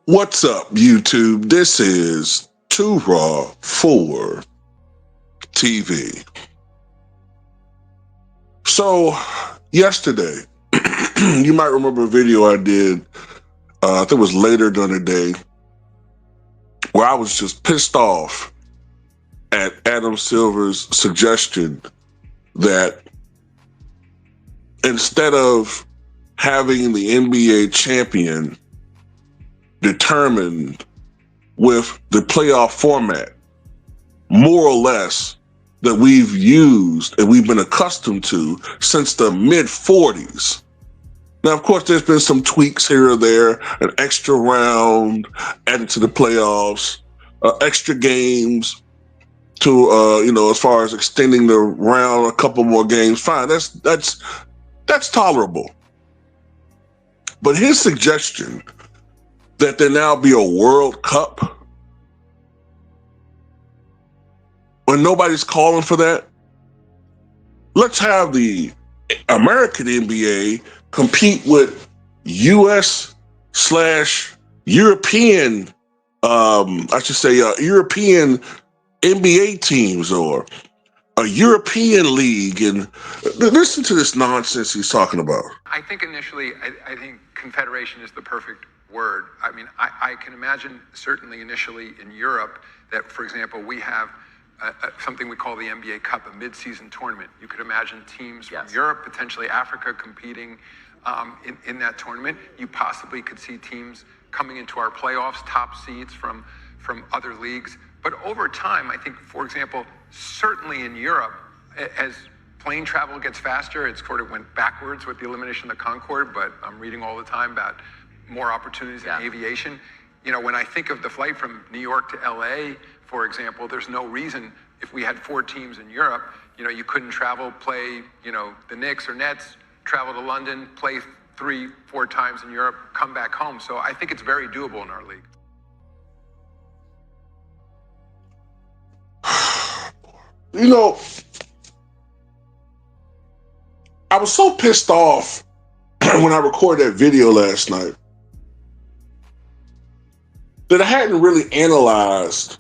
What's up, YouTube? This is Too Raw for TV. So, yesterday, you might remember a video I did, I think it was later during the day, where I was just pissed off at Adam Silver's suggestion that instead of having the NBA champion determined with the playoff format, more or less, that we've used and we've been accustomed to since the mid-40s. Now, of course, there's been some tweaks here or there, an extra round added to the playoffs, extra games to, as far as extending the round a couple more games. Fine, that's tolerable. But his suggestion that there now be a World Cup when nobody's calling for that, let's have the American NBA compete with US/European, European NBA teams or a European league. And listen to this nonsense he's talking about. I think initially, I think confederation is the perfect word. I mean, I can imagine certainly initially in Europe that, for example, we have something we call the NBA Cup, a mid-season tournament. You could imagine teams from Europe, potentially Africa, competing in that tournament. You possibly could see teams coming into our playoffs, top seeds from other leagues. But over time, I think, for example, certainly in Europe, as plane travel gets faster, it sort of went backwards with the elimination of the Concorde, but I'm reading all the time about more opportunities in aviation. You know, when I think of the flight from New York to LA, for example, there's no reason if we had 4 teams in Europe, you couldn't travel, play, the Knicks or Nets, travel to London, play 3-4 times in Europe, come back home. So I think it's very doable in our league. I was so pissed off when I recorded that video last night that I hadn't really analyzed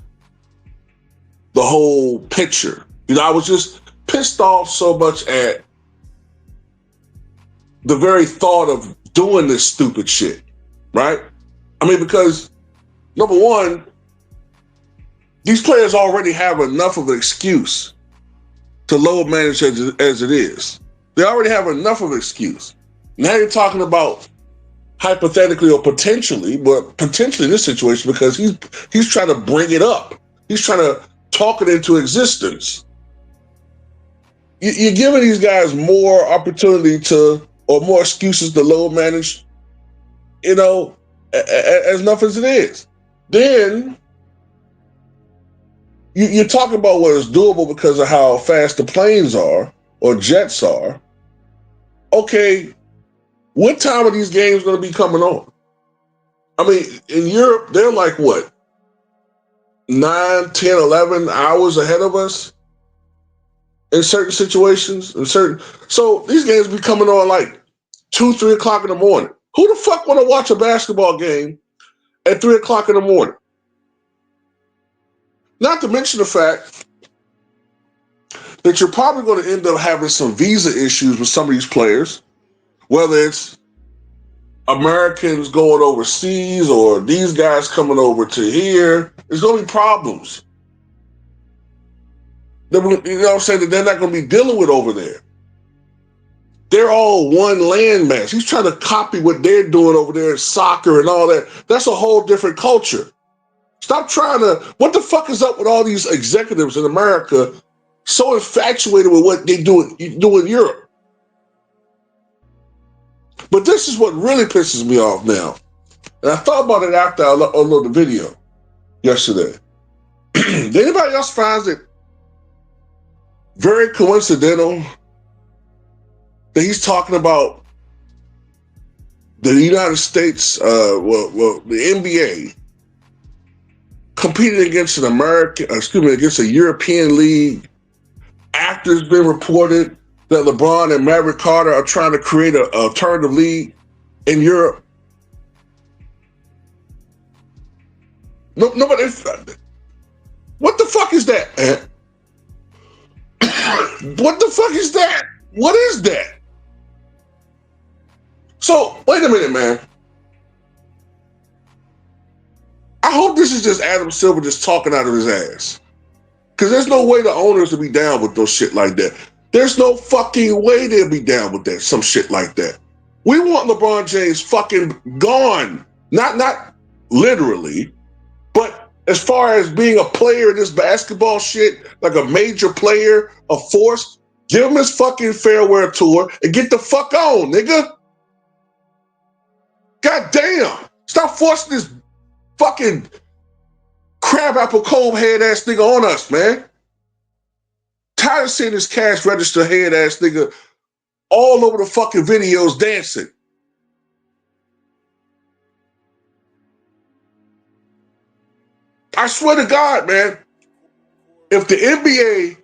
the whole picture. I was just pissed off so much at the very thought of doing this stupid shit, right? I mean, because number one, these players already have enough of an excuse to load manage as it is. They already have enough of an excuse. Now you're talking about hypothetically or potentially, but potentially in this situation because he's trying to bring it up. He's trying to talk it into existence. You're giving these guys more opportunity or more excuses to load manage, as enough as it is. Then you're talking about what is doable because of how fast the planes are or jets are. Okay, what time are these games going to be coming on? I mean, in Europe, they're like, what, 9, 10, 11 hours ahead of us in certain situations. So these games be coming on like 2, 3 o'clock in the morning. Who the fuck want to watch a basketball game at 3 o'clock in the morning? Not to mention the fact that you're probably going to end up having some visa issues with some of these players, whether it's Americans going overseas or these guys coming over to here. There's going to be problems. You know what I'm saying? That they're not going to be dealing with over there. They're all one landmass. He's trying to copy what they're doing over there in soccer and all that. That's a whole different culture. Stop trying to, what the fuck is up with all these executives in America so infatuated with what they do in Europe? But this is what really pisses me off now. And I thought about it after I uploaded the video yesterday. Did anybody else find it very coincidental that he's talking about the United States, the NBA competing against against a European league after it's been reported that LeBron and Maverick are trying to create an alternative league in Europe? Nobody. What the fuck is that? What the fuck is that? What is that? So wait a minute, man. I hope this is just Adam Silver just talking out of his ass. Because there's no way the owners will be down with those shit like that. There's no fucking way they'll be down with that, some shit like that. We want LeBron James fucking gone. Not literally, but as far as being a player in this basketball shit, like a major player, a force, give him his fucking farewell tour and get the fuck on, nigga. God damn. Stop forcing this fucking crabapple cold head ass nigga on us, man. Tired of seeing this cash register head ass nigga all over the fucking videos dancing. I swear to God, man, if the NBA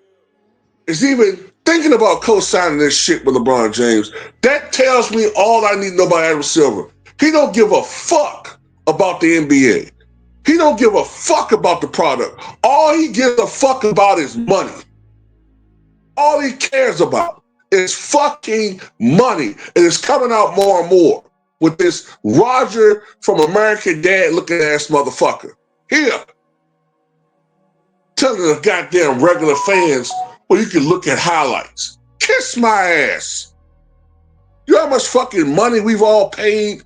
is even thinking about co-signing this shit with LeBron James, that tells me all I need to know about Adam Silver. He don't give a fuck about the NBA. He don't give a fuck about the product. All he gives a fuck about is money. All he cares about is fucking money. And it's coming out more and more with this Roger from American Dad looking ass motherfucker. Here, telling the goddamn regular fans, well, you can look at highlights. Kiss my ass. You know how much fucking money we've all paid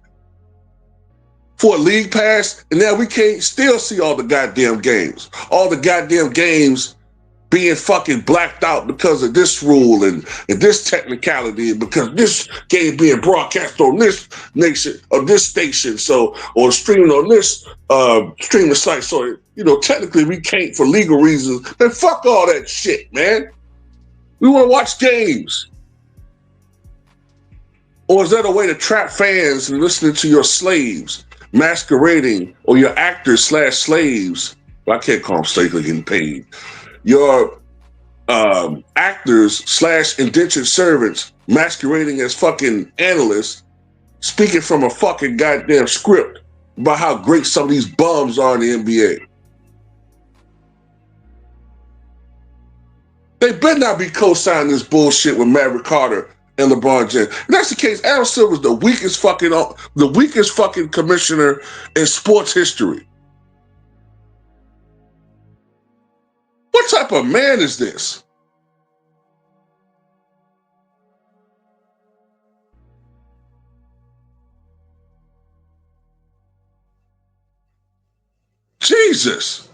for a league pass, and now we can't still see all the goddamn games. All the goddamn games being fucking blacked out because of this rule and this technicality, and because this game being broadcast on this nation or this station, so or streaming on this streaming site. So technically we can't for legal reasons. Then fuck all that shit, man. We want to watch games. Or is that a way to trap fans and listening to your slaves masquerading, or your actors / slaves? Well, I can't call them slaves, they're getting paid. Your actors / indentured servants masquerading as fucking analysts, speaking from a fucking goddamn script about how great some of these bums are in the NBA. They better not be co-signing this bullshit with Maverick Carter and LeBron James. If that's the case, Adam Silver's the weakest fucking commissioner in sports history. What type of man is this? Jesus.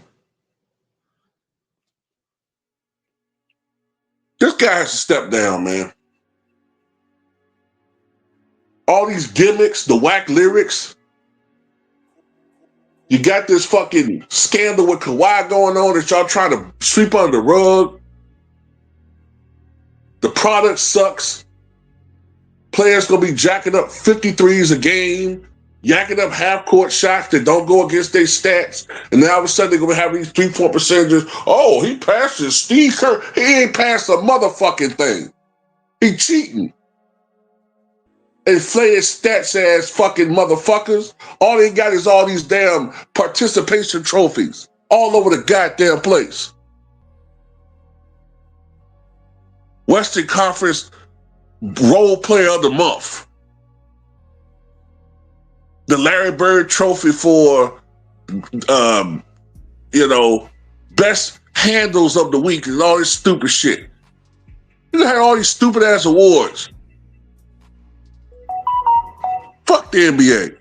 This guy has to step down, man. All these gimmicks, the whack lyrics. You got this fucking scandal with Kawhi going on that y'all trying to sweep under the rug. The product sucks. Players gonna be jacking up 53s a game, yakking up half-court shots that don't go against their stats, and now all of a sudden they're gonna have these 3-point percentages. Oh, he passes Steve Kerr. He ain't passed a motherfucking thing. He cheating. Inflated stats ass fucking motherfuckers. All they got is all these damn participation trophies all over the goddamn place. Western Conference Role Player of the Month. The Larry Bird Trophy for, best handles of the week and all this stupid shit. You had all these stupid ass awards. Fuck the NBA.